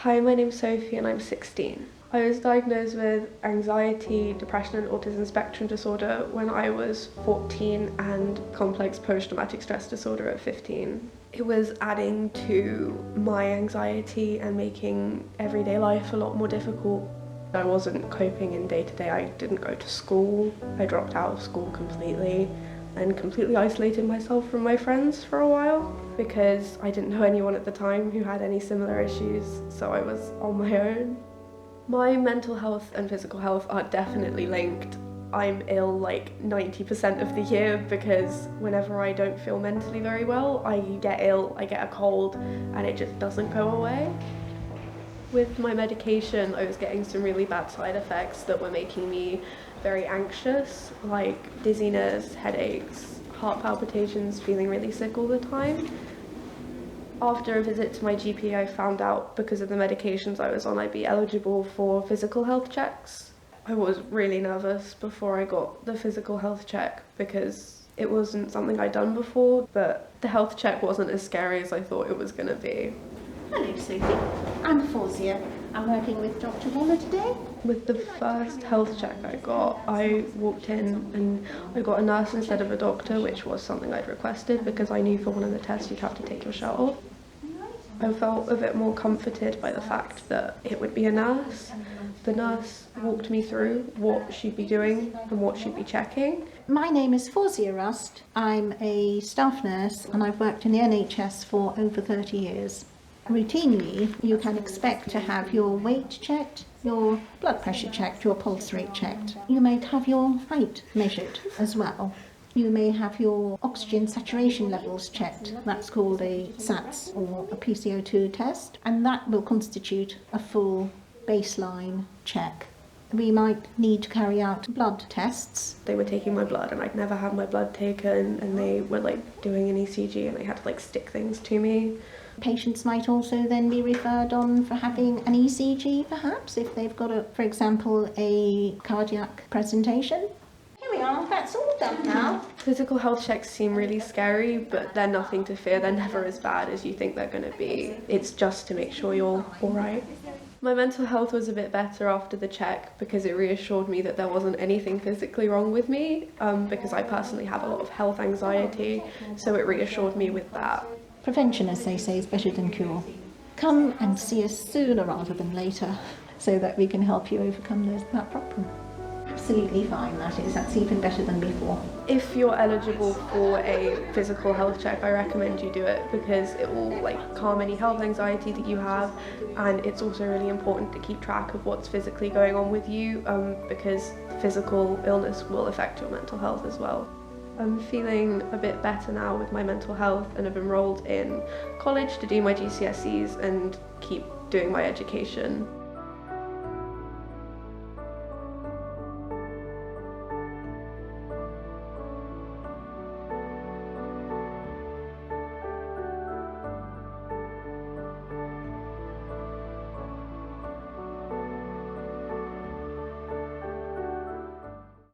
Hi, my name's Sophie and I'm 16. I was diagnosed with anxiety, depression and autism spectrum disorder when I was 14 and complex post-traumatic stress disorder at 15. It was adding to my anxiety and making everyday life a lot more difficult. I wasn't coping in day-to-day. I didn't go to school. I dropped out of school completely and completely isolated myself from my friends for a while because I didn't know anyone at the time who had any similar issues, so I was on my own. My mental health and physical health are definitely linked. I'm ill like 90% of the year because whenever I don't feel mentally very well, I get ill, I get a cold, and it just doesn't go away. With my medication, I was getting some really bad side effects that were making me very anxious, like dizziness, headaches, heart palpitations, feeling really sick all the time. After a visit to my GP, I found out because of the medications I was on, I'd be eligible for physical health checks. I was really nervous before I got the physical health check because it wasn't something I'd done before, but the health check wasn't as scary as I thought it was going to be. Hello Sophie, I'm Fawzia. I'm working with Dr. Waller today. With the first health check I walked in and I got a nurse instead of a doctor, which was something I'd requested because I knew for one of the tests you'd have to take your shirt off. I felt a bit more comforted by the fact that it would be a nurse. The nurse walked me through what she'd be doing and what she'd be checking. My name is Fawzia Rust. I'm a staff nurse and I've worked in the NHS for over 30 years. Routinely, you can expect to have your weight checked, your blood pressure checked, your pulse rate checked. You may have your height measured as well. You may have your oxygen saturation levels checked. That's called a SATS or a PCO2 test, and that will constitute a full baseline check. We might need to carry out blood tests. They were taking my blood and I'd never had my blood taken, and they were like doing an ECG and they had to like stick things to me. Patients might also then be referred on for having an ECG perhaps if they've got, for example, a cardiac presentation. Here we are, that's all done now. Physical health checks seem really scary, but they're nothing to fear. They're never as bad as you think they're going to be. It's just to make sure you're all right. My mental health was a bit better after the check because it reassured me that there wasn't anything physically wrong with me, because I personally have a lot of health anxiety, so it reassured me with that. Prevention, as they say, is better than cure. Come and see us sooner rather than later so that we can help you overcome that problem. Absolutely fine, that is. That's even better than before. If you're eligible for a physical health check, I recommend you do it because it will calm any health anxiety that you have, and it's also really important to keep track of what's physically going on with you because physical illness will affect your mental health as well. I'm feeling a bit better now with my mental health and have enrolled in college to do my GCSEs and keep doing my education.